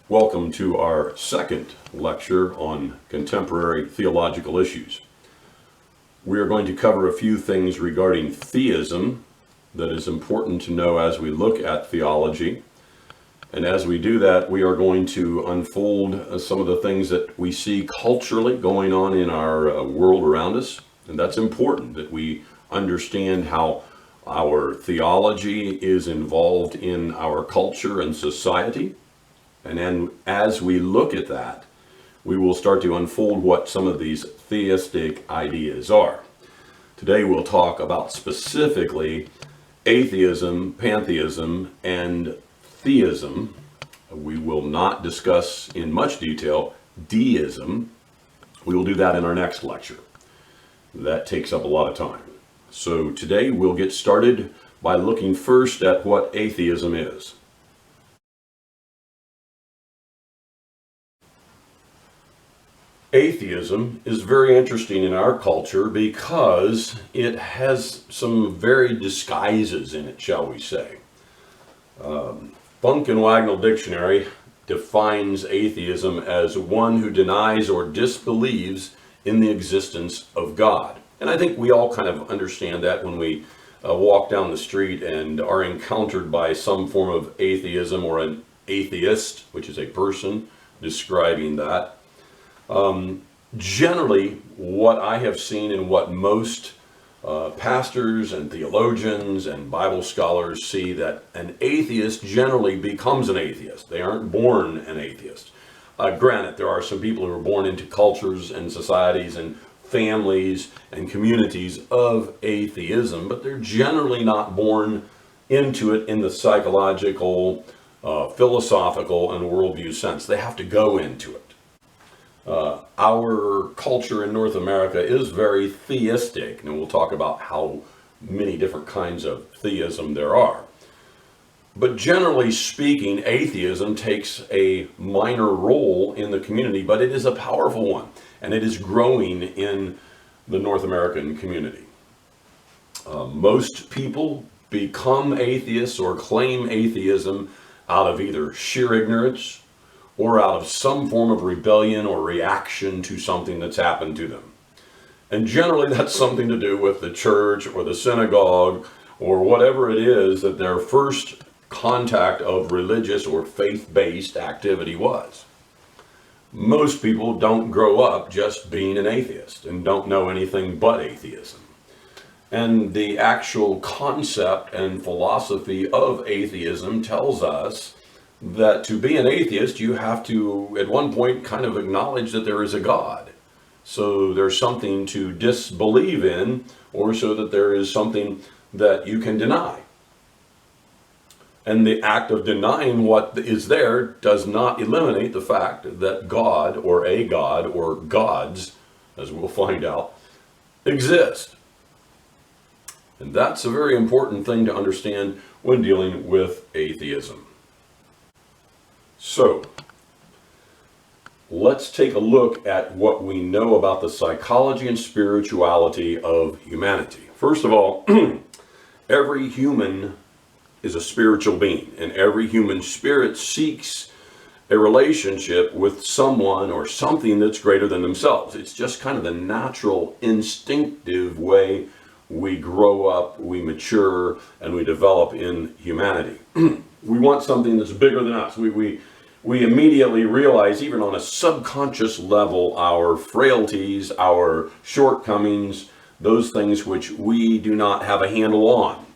Welcome to our second lecture on contemporary theological issues. We are going to cover a few things regarding theism that is important to know as we look at theology. And as we do that, we are going to unfold some of the things that we see culturally going on in our world around us. And that's important that we understand how our theology is involved in our culture and society. And then as we look at that, we will start to unfold what some of these theistic ideas are. Today we'll talk about specifically atheism, pantheism, and theism. We will not discuss in much detail deism. We will do that in our next lecture. That takes up a lot of time. So today we'll get started by looking first at what atheism is. Atheism is very interesting in our culture because it has some varied disguises in it, shall we say. Funk and Wagnall Dictionary defines atheism as one who denies or disbelieves in the existence of God. And I think we all kind of understand that when we walk down the street and are encountered by some form of atheism or an atheist, which is a person describing that. Generally, what I have seen and what most pastors and theologians and Bible scholars see, that an atheist generally becomes an atheist. They aren't born an atheist. Granted, there are some people who are born into cultures and societies and families and communities of atheism, but they're generally not born into it in the psychological, philosophical, and worldview sense. They have to go into it. Our culture in North America is very theistic, and we'll talk about how many different kinds of theism there are. But generally speaking, atheism takes a minor role in the community, but it is a powerful one, and it is growing in the North American community. Most people become atheists or claim atheism out of either sheer ignorance or out of some form of rebellion or reaction to something that's happened to them. And generally that's something to do with the church or the synagogue or whatever it is that their first contact of religious or faith-based activity was. Most people don't grow up just being an atheist and don't know anything but atheism. And the actual concept and philosophy of atheism tells us that to be an atheist, you have to, at one point, kind of acknowledge that there is a God. So there's something to disbelieve in, or so that there is something that you can deny. And the act of denying what is there does not eliminate the fact that God, or a God, or gods, as we'll find out, exist. And that's a very important thing to understand when dealing with atheism. So, let's take a look at what we know about the psychology and spirituality of humanity. First of all, every human is a spiritual being, and every human spirit seeks a relationship with someone or something that's greater than themselves. It's just kind of the natural, instinctive way we grow up, we mature, and we develop in humanity. We want something that's bigger than us. We immediately realize, even on a subconscious level, our frailties, our shortcomings, those things which we do not have a handle on.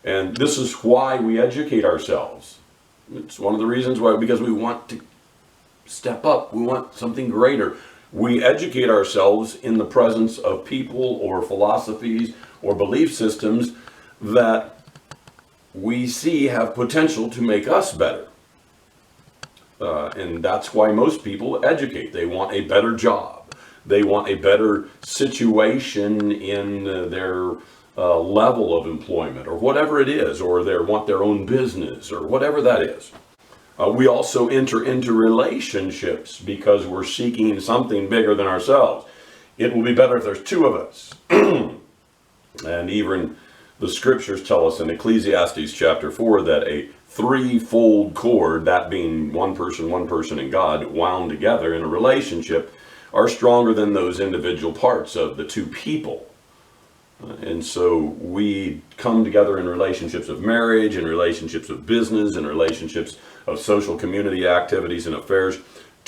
And this is why we educate ourselves. It's one of the reasons why, because we want to step up. We want something greater. We educate ourselves in the presence of people or philosophies or belief systems that we see have potential to make us better. And that's why most people educate. They want a better job. They want a better situation in their level of employment, or whatever it is, or they want their own business, or whatever that is. We also enter into relationships because we're seeking something bigger than ourselves. It will be better if there's two of us. And even The scriptures tell us in Ecclesiastes chapter 4 that a threefold cord, that being one person, and God, wound together in a relationship, are stronger than those individual parts of the two people. And so we come together in relationships of marriage, in relationships of business, in relationships of social community activities and affairs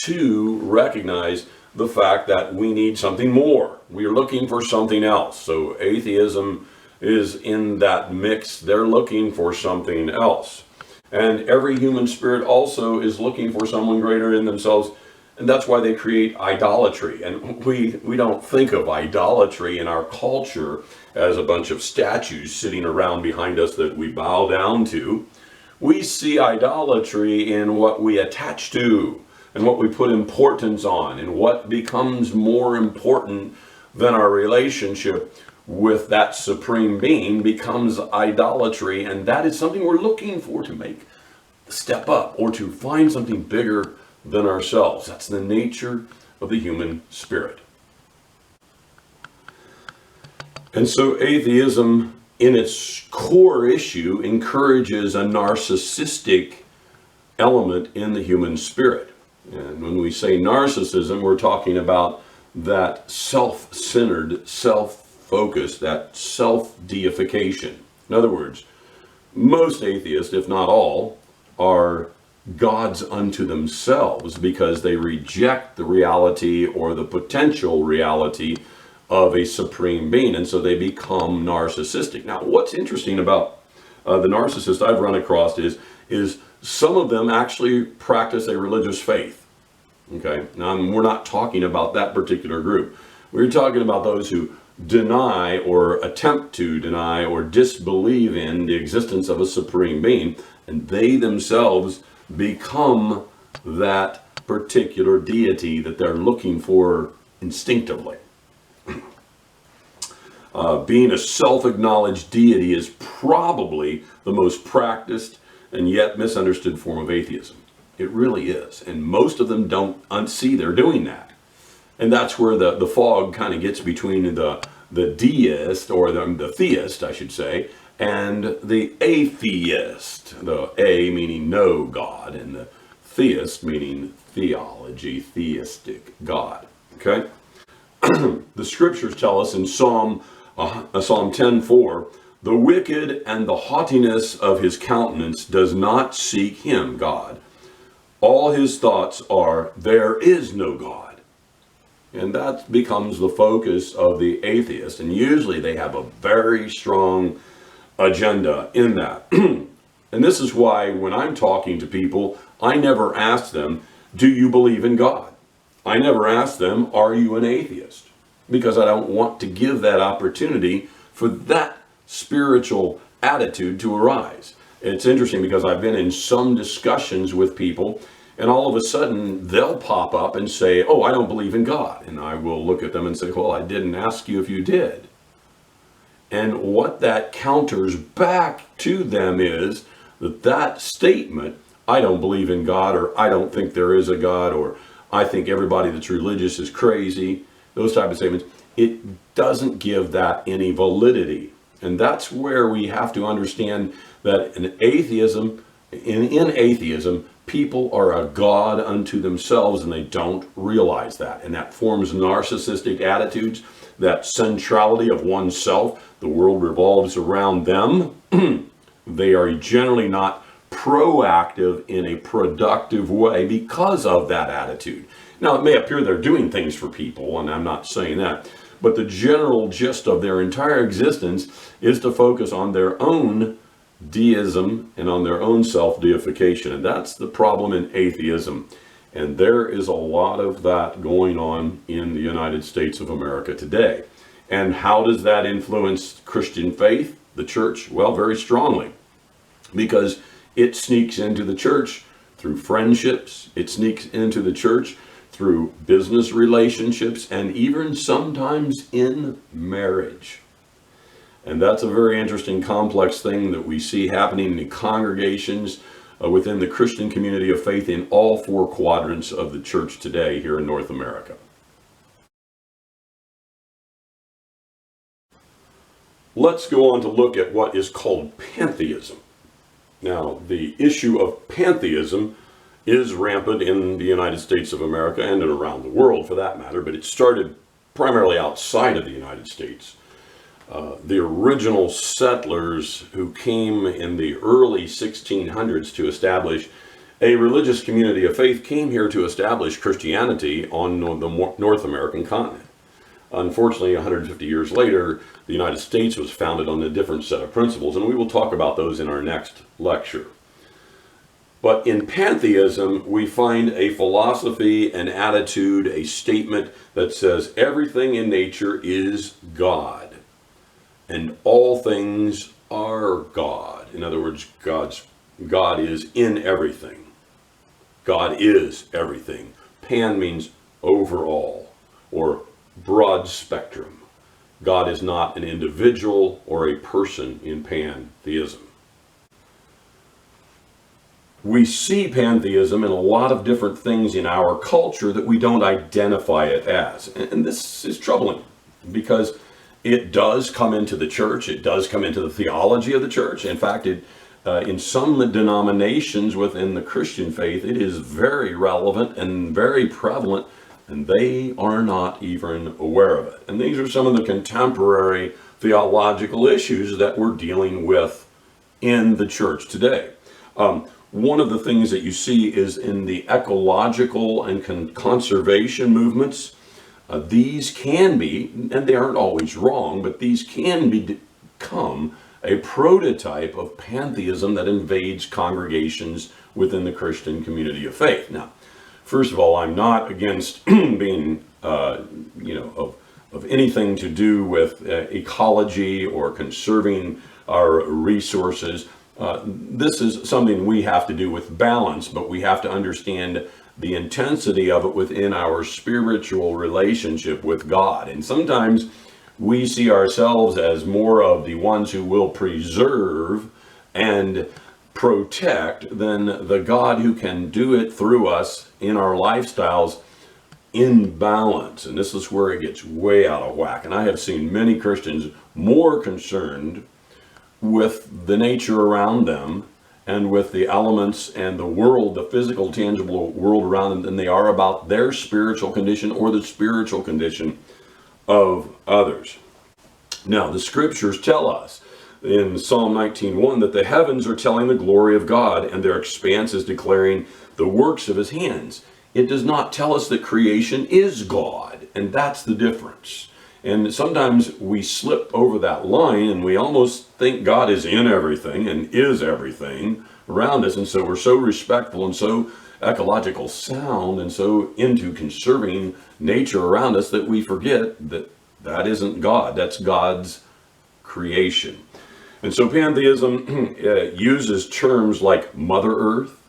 to recognize the fact that we need something more. We are looking for something else. So atheism is in that mix. They're looking for something else. And every human spirit also is looking for someone greater in themselves. And that's why they create idolatry. And we don't think of idolatry in our culture as a bunch of statues sitting around behind us that we bow down to. We see idolatry in what we attach to and what we put importance on, and what becomes more important than our relationship with that supreme being becomes idolatry. And that is something we're looking for, to make step up or to find something bigger than ourselves. That's the nature of the human spirit. And so atheism, in its core issue, encourages a narcissistic element in the human spirit. And when we say narcissism, we're talking about that self-centered, self-focused, that self-deification. In other words, most atheists, if not all, are gods unto themselves because they reject the reality or the potential reality of a supreme being, and so they become narcissistic. Now, what's interesting about the narcissists I've run across is some of them actually practice a religious faith. Okay, now we're not talking about that particular group. We're talking about those who deny or attempt to deny or disbelieve in the existence of a supreme being, and they themselves become that particular deity that they're looking for instinctively. Being a self-acknowledged deity is probably the most practiced and yet misunderstood form of atheism. It really is. And most of them don't see they're doing that. And that's where the fog kind of gets between the deist, or the theist, I should say, and the atheist. The A meaning no God, and the theist meaning theology, theistic God. Okay? The scriptures tell us in Psalm 10:4, the wicked and the haughtiness of his countenance does not seek him, God. All his thoughts are, there is no God. And that becomes the focus of the atheist. And usually they have a very strong agenda in that. And this is why when I'm talking to people, I never ask them, do you believe in God? I never ask them, are you an atheist? Because I don't want to give that opportunity for that spiritual attitude to arise. It's interesting because I've been in some discussions with people, and all of a sudden they'll pop up and say, oh, I don't believe in God. And I will look at them and say, well, I didn't ask you if you did. And what that counters back to them is that statement, I don't believe in God, or I don't think there is a God, or I think everybody that's religious is crazy, those type of statements, it doesn't give that any validity. And that's where we have to understand that in atheism, people are a god unto themselves, and they don't realize that. And that forms narcissistic attitudes, that centrality of oneself. The world revolves around them. They are generally not proactive in a productive way because of that attitude. Now, it may appear they're doing things for people, and I'm not saying that, but the general gist of their entire existence is to focus on their own deism and on their own self-deification. And that's the problem in atheism. And there is a lot of that going on in the United States of America today. And how does that influence Christian faith, the church? Well, very strongly, because it sneaks into the church through friendships. It sneaks into the church through business relationships, and even sometimes in marriage. And that's a very interesting, complex thing that we see happening in congregations within the Christian community of faith in all four quadrants of the church today here in North America. let's go on to look at what is called pantheism. Now, the issue of pantheism is rampant in the United States of America and around the world for that matter, but it started primarily outside of the United States. The original settlers who came in the early 1600s to establish a religious community of faith came here to establish Christianity on the North American continent. Unfortunately, 150 years later, the United States was founded on a different set of principles, and we will talk about those in our next lecture. But in pantheism, we find a philosophy, an attitude, a statement that says everything in nature is God, and all things are God. In other words, God is in everything. God is everything. Pan means overall or broad spectrum. God is not an individual or a person in pantheism. We see pantheism in a lot of different things in our culture that we don't identify it as. And this is troubling because it does come into the church. It does come into the theology of the church. In fact, in some denominations within the Christian faith, it is very relevant and very prevalent, and they are not even aware of it. And these are some of the contemporary theological issues that we're dealing with in the church today. One of the things that you see is in the ecological and conservation movements. These can be, and they aren't always wrong, but these can become a prototype of pantheism that invades congregations within the Christian community of faith. Now, first of all, I'm not against being, of anything to do with ecology or conserving our resources. This is something we have to do with balance, but we have to understand the intensity of it within our spiritual relationship with God. And sometimes we see ourselves as more of the ones who will preserve and protect than the God who can do it through us in our lifestyles in balance. And this is where it gets way out of whack. And I have seen many Christians more concerned with the nature around them and with the elements and the world, the physical, tangible world around them, than they are about their spiritual condition or the spiritual condition of others. Now, the scriptures tell us in Psalm 19:1 that the heavens are telling the glory of God and their expanse is declaring the works of his hands. It does not tell us that creation is God, and that's the difference. And sometimes we slip over that line and we almost think God is in everything and is everything around us. And so we're so respectful and so ecological sound and so into conserving nature around us that we forget that that isn't God. That's God's creation. And so pantheism uses terms like Mother Earth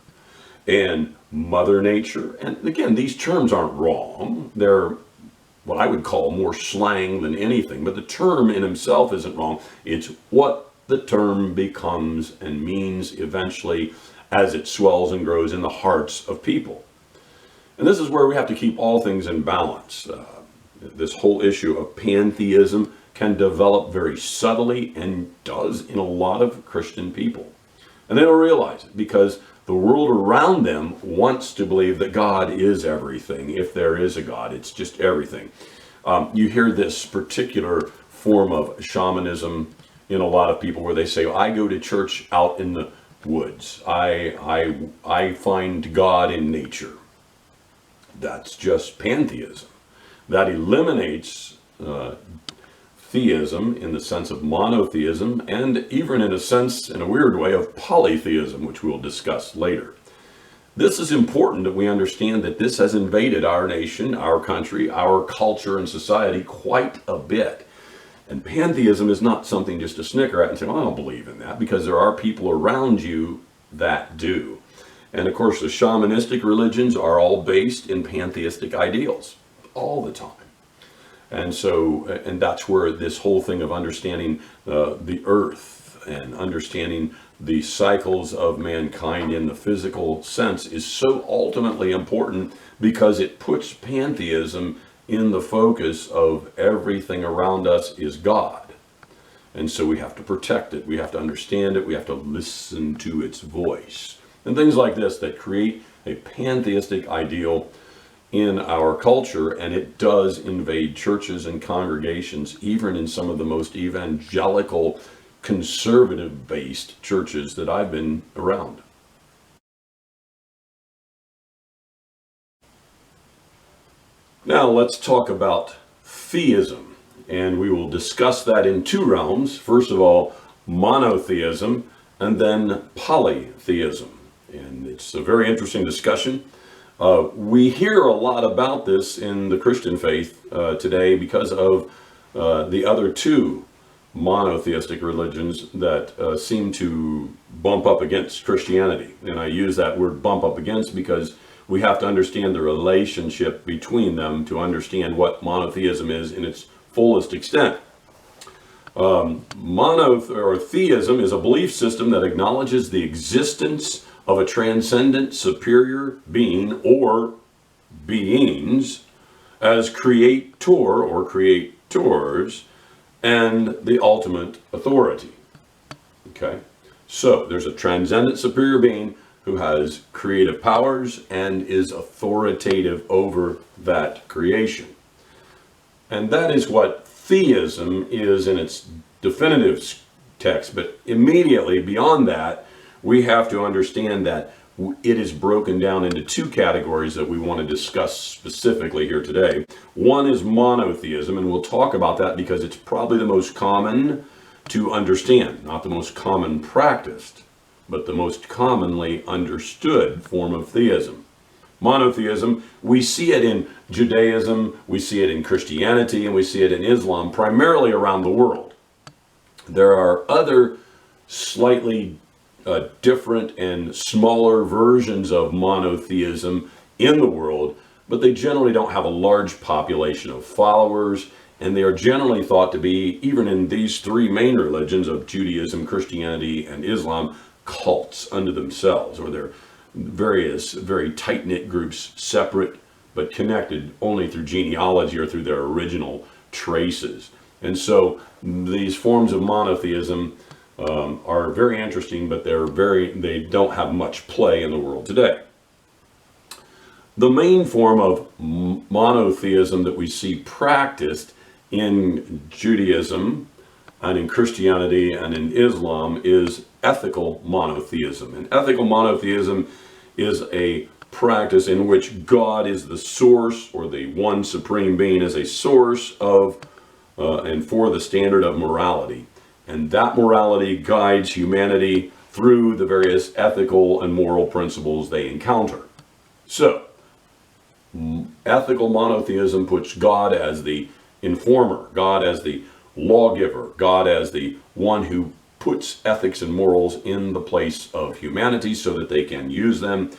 and Mother Nature. And again, these terms aren't wrong. They're what I would call more slang than anything, but the term in himself isn't wrong. It's what the term becomes and means eventually as it swells and grows in the hearts of people. And this is where we have to keep all things in balance. This whole issue of pantheism can develop very subtly and does in a lot of Christian people. And they don't realize it because the world around them wants to believe that God is everything. If there is a God, it's just everything. You hear this particular form of shamanism in a lot of people where they say, I go to church out in the woods. I find God in nature. That's just pantheism. That eliminates theism in the sense of monotheism, and even in a sense, in a weird way, of polytheism, which we'll discuss later. This is important that we understand that this has invaded our nation, our country, our culture and society quite a bit. And pantheism is not something just to snicker at and say, well, I don't believe in that, because there are people around you that do. And of course, the shamanistic religions are all based in pantheistic ideals all the time. And so, and that's where this whole thing of understanding the earth and understanding the cycles of mankind in the physical sense is so ultimately important, because it puts pantheism in the focus of everything around us is God. And so we have to protect it. We have to understand it. We have to listen to its voice. And things like this that create a pantheistic ideal in our culture, and it does invade churches and congregations, even in some of the most evangelical, conservative-based churches that I've been around. Now let's talk about theism, and we will discuss that in two realms. First of all, monotheism, and then polytheism. And it's a very interesting discussion. We hear a lot about this in the Christian faith today because of the other two monotheistic religions that seem to bump up against Christianity. And I use that word bump up against because we have to understand the relationship between them to understand what monotheism is in its fullest extent. Theism is a belief system that acknowledges the existence of a transcendent superior being or beings as creator or creators and the ultimate authority. Okay, so there's a transcendent superior being who has creative powers and is authoritative over that creation. And that is what theism is in its definitive text. But immediately beyond that, we have to understand that it is broken down into two categories that we want to discuss specifically here today. One is monotheism, and we'll talk about that because it's probably the most common to understand, not the most common practiced, but the most commonly understood form of theism. Monotheism, we see it in Judaism, we see it in Christianity, and we see it in Islam, primarily around the world. There are other slightly different and smaller versions of monotheism in the world, but they generally don't have a large population of followers, and they are generally thought to be, even in these three main religions of Judaism, Christianity, and Islam, cults unto themselves, or they're various very tight-knit groups, separate but connected only through genealogy or through their original traces. And so these forms of monotheism are very interesting, but they don't have much play in the world today. The main form of monotheism that we see practiced in Judaism and in Christianity and in Islam is ethical monotheism. And ethical monotheism is a practice in which God is the source, or the one supreme being is a source of and for the standard of morality. And that morality guides humanity through the various ethical and moral principles they encounter. So, ethical monotheism puts God as the informer, God as the lawgiver, God as the one who puts ethics and morals in the place of humanity so that they can use them,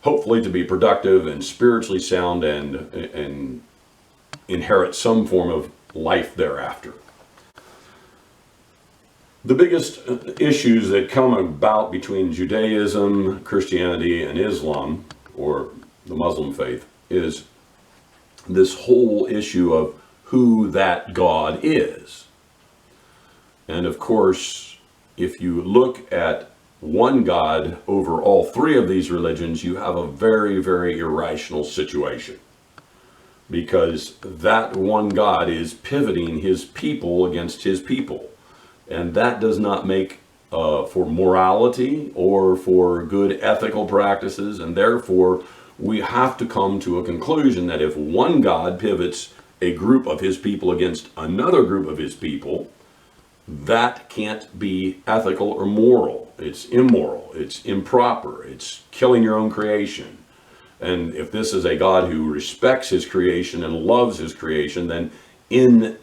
hopefully to be productive and spiritually sound and inherit some form of life thereafter. The biggest issues that come about between Judaism, Christianity, and Islam, or the Muslim faith, is this whole issue of who that God is. And of course, if you look at one God over all three of these religions, you have a very, very irrational situation. Because that one God is pivoting his people against his people. And that does not make for morality or for good ethical practices. And therefore, we have to come to a conclusion that if one God pivots a group of his people against another group of his people, that can't be ethical or moral. It's immoral, it's improper, it's killing your own creation. And if this is a God who respects his creation and loves his creation, then in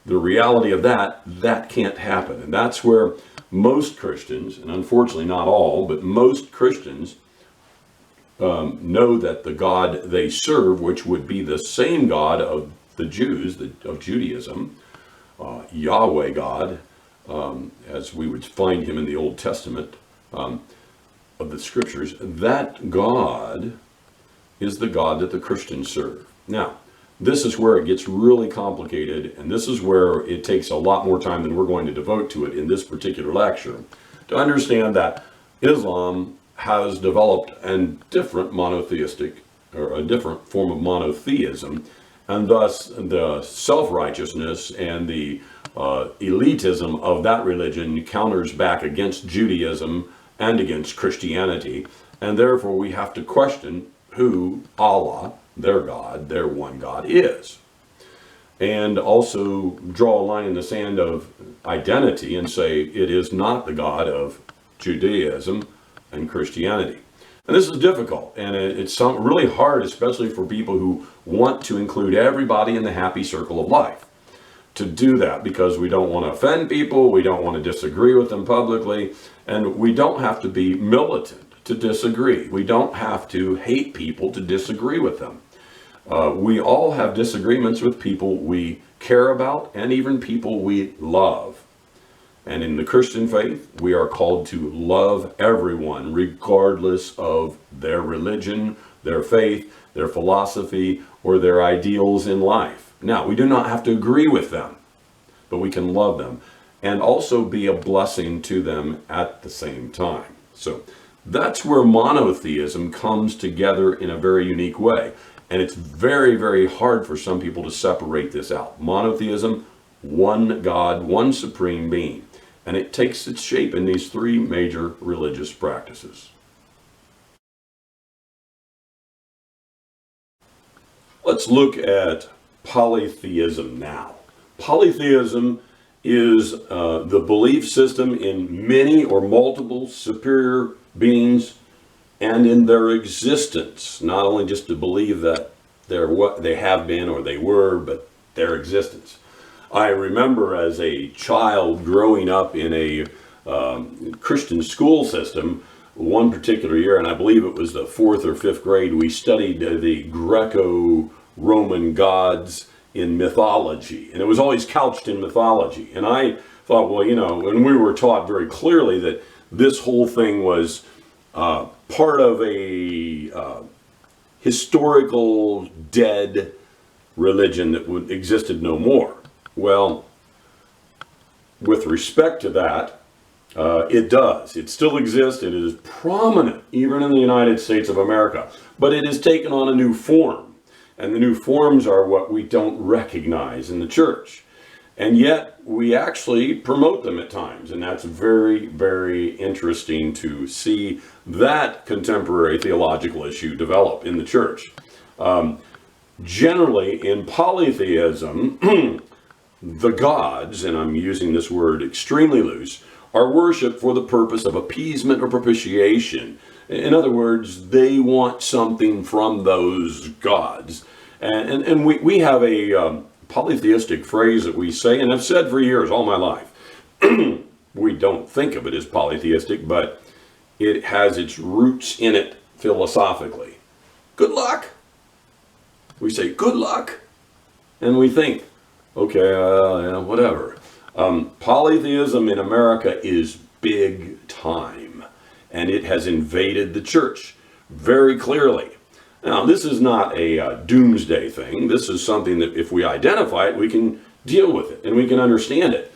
the reality of that, that can't happen. And that's where most Christians, and unfortunately not all, but most Christians know that the God they serve, which would be the same God of the Jews, of Judaism, Yahweh God, as we would find him in the Old Testament of the scriptures, that God is the God that the Christians serve. Now, this is where it gets really complicated, and this is where it takes a lot more time than we're going to devote to it in this particular lecture, to understand that Islam has developed a different monotheistic, or a different form of monotheism, and thus the self-righteousness and the elitism of that religion counters back against Judaism and against Christianity, and therefore we have to question who Allah, their God, their one God, is. And also draw a line in the sand of identity and say it is not the God of Judaism and Christianity. And this is difficult, and it's really hard, especially for people who want to include everybody in the happy circle of life, to do that, because we don't want to offend people, we don't want to disagree with them publicly, and we don't have to be militant to disagree. We don't have to hate people to disagree with them. We all have disagreements with people we care about and even people we love. And in the Christian faith, we are called to love everyone, regardless of their religion, their faith, their philosophy, or their ideals in life. Now, we do not have to agree with them, but we can love them and also be a blessing to them at the same time. So that's where monotheism comes together in a very unique way. And it's very, very hard for some people to separate this out. Monotheism, one God, one supreme being. And it takes its shape in these three major religious practices. Let's look at polytheism now. Polytheism is the belief system in many or multiple superior beings and in their existence. Not only just to believe that they're what they have been or they were, but their existence. I remember as a child growing up in a Christian school system, one particular year, and I believe it was the 4th or 5th grade, we studied the Greco-Roman gods in mythology, and it was always couched in mythology. And I thought, well, you know, and we were taught very clearly that this whole thing was part of a historical dead religion that existed no more. Well, with respect to that, it does. It still exists. It is prominent even in the United States of America, but it has taken on a new form. And the new forms are what we don't recognize in the church. And yet we actually promote them at times. And that's very, very interesting to see that contemporary theological issue develop in the church. Generally, in polytheism, the gods, and I'm using this word extremely loose, are worshipped for the purpose of appeasement or propitiation. In other words, they want something from those gods. And we have a polytheistic phrase that we say, and I've said for years, all my life. We don't think of it as polytheistic, but it has its roots in it philosophically. Good luck. We say, good luck. And we think, okay, yeah, whatever. Polytheism in America is big time, and it has invaded the church very clearly. Now, this is not a doomsday thing. This is something that if we identify it, we can deal with it and we can understand it.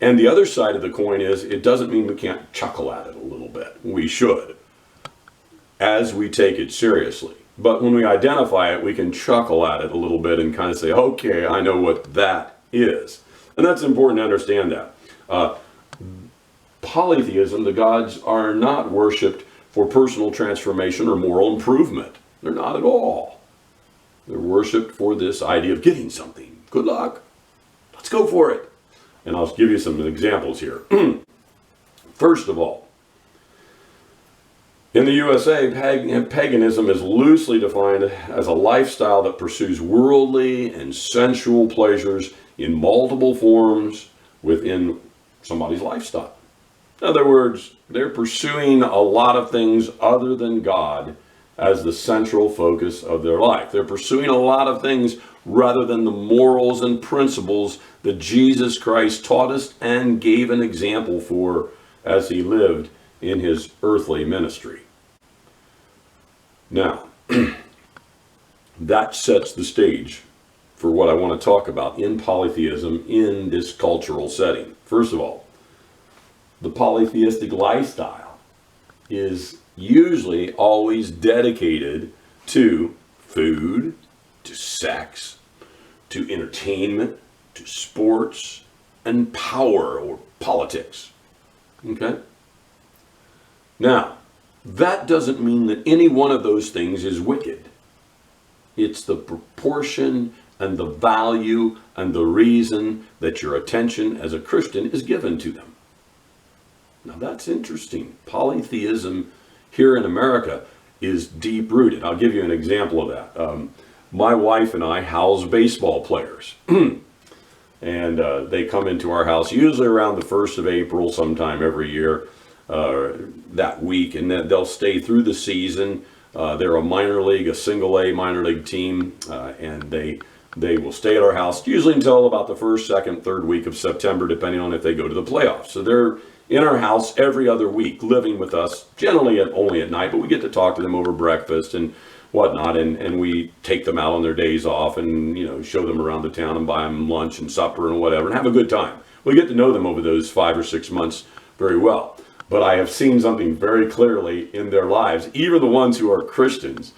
And the other side of the coin is, it doesn't mean we can't chuckle at it a little bit. We should, as we take it seriously. But when we identify it, we can chuckle at it a little bit and kind of say, okay, I know what that is. And that's important to understand that. Polytheism, the gods are not worshipped for personal transformation or moral improvement. They're not at all. They're worshipped for this idea of getting something. Good luck. Let's go for it. And I'll give you some examples here. First of all, in the USA, paganism is loosely defined as a lifestyle that pursues worldly and sensual pleasures in multiple forms within somebody's lifestyle. In other words, they're pursuing a lot of things other than God as the central focus of their life. They're pursuing a lot of things rather than the morals and principles that Jesus Christ taught us and gave an example for as he lived in his earthly ministry. Now, that sets the stage for what I want to talk about in polytheism in this cultural setting. First of all, the polytheistic lifestyle is usually always dedicated to food, to sex, to entertainment, to sports, and power or politics. Okay? Now, that doesn't mean that any one of those things is wicked. It's the proportion and the value and the reason that your attention as a Christian is given to them. Now that's interesting. Polytheism here in America is deep-rooted. I'll give you an example of that. My wife and I house baseball players. And they come into our house usually around the 1st of April sometime every year, that week, and then they'll stay through the season. They're a minor league, a single A minor league team, and they will stay at our house usually until about the 1st, 2nd, 3rd week of September, depending on if they go to the playoffs. So they're in our house every other week, living with us, generally only at night, but we get to talk to them over breakfast and whatnot, and we take them out on their days off and, you know, show them around the town and buy them lunch and supper and whatever and have a good time. We get to know them over those 5 or 6 months very well. But I have seen something very clearly in their lives, even the ones who are Christians,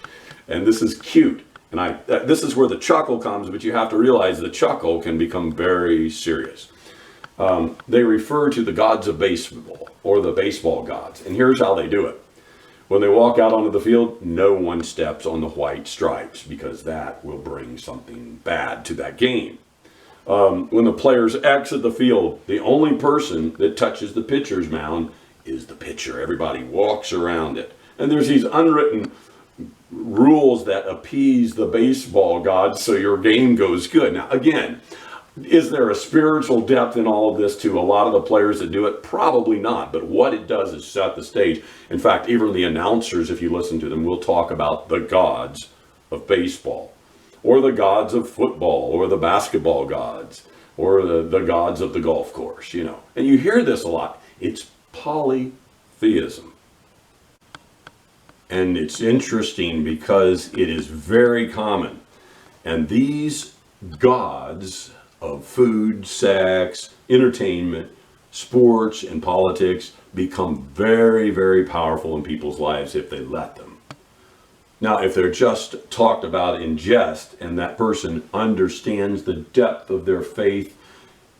and this is cute. And this is where the chuckle comes, but you have to realize the chuckle can become very serious. They refer to the gods of baseball, or the baseball gods, and here's how they do it. When they walk out onto the field, no one steps on the white stripes, because that will bring something bad to that game. When the players exit the field, the only person that touches the pitcher's mound is the pitcher. Everybody walks around it. And there's these unwritten rules that appease the baseball gods so your game goes good. Now, again, is there a spiritual depth in all of this to a lot of the players that do it? Probably not. But what it does is set the stage. In fact, even the announcers, if you listen to them, will talk about the gods of baseball, or the gods of football, or the basketball gods, or the gods of the golf course, you know. And you hear this a lot. It's polytheism. And it's interesting because it is very common. And these gods of food, sex, entertainment, sports, and politics become very, very powerful in people's lives if they let them. Now, if they're just talked about in jest and that person understands the depth of their faith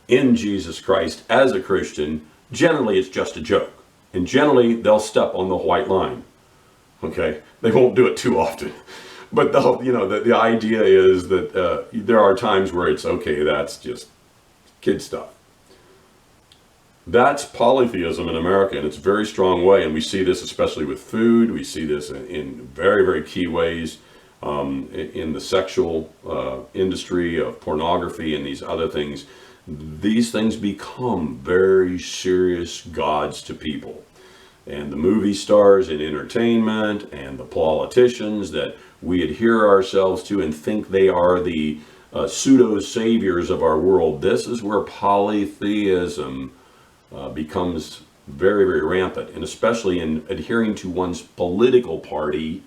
in Jesus Christ as a Christian, generally it's just a joke. And generally they'll step on the white line. Okay? They won't do it too often. But the idea is that there are times where it's okay, that's just kid stuff. That's polytheism in America in its very strong way, and we see this especially with food. We see this in very, very key ways in the sexual industry of pornography and these other things. These things become very serious gods to people. And the movie stars in entertainment and the politicians that we adhere ourselves to and think they are the pseudo-saviors of our world, this is where polytheism becomes very, very rampant, and especially in adhering to one's political party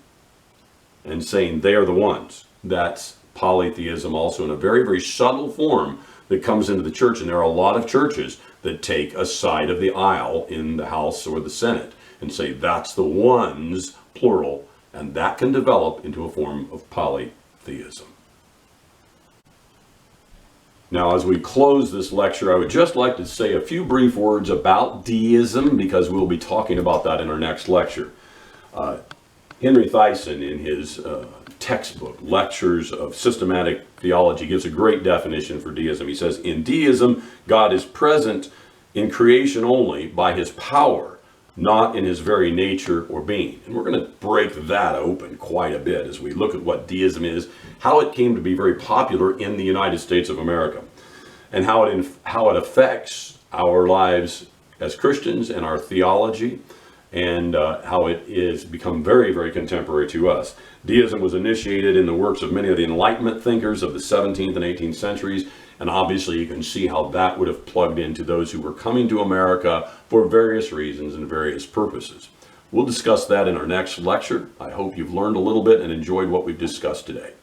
and saying they are the ones. That's polytheism also in a very, very subtle form that comes into the church, and there are a lot of churches that take a side of the aisle in the House or the Senate and say that's the ones, plural, and that can develop into a form of polytheism. Now, as we close this lecture, I would just like to say a few brief words about deism, because we'll be talking about that in our next lecture. Henry Theism, in his textbook, Lectures of Systematic Theology, gives a great definition for deism. He says, in deism, God is present in creation only by his power, not in his very nature or being. And we're going to break that open quite a bit as we look at what deism is, how it came to be very popular in the United States of America, and how it affects our lives as Christians and our theology, and how it is become very, very contemporary to us. Deism was initiated in the works of many of the Enlightenment thinkers of the 17th and 18th centuries, and obviously you can see how that would have plugged into those who were coming to America for various reasons and various purposes. We'll discuss that in our next lecture. I hope you've learned a little bit and enjoyed what we've discussed today.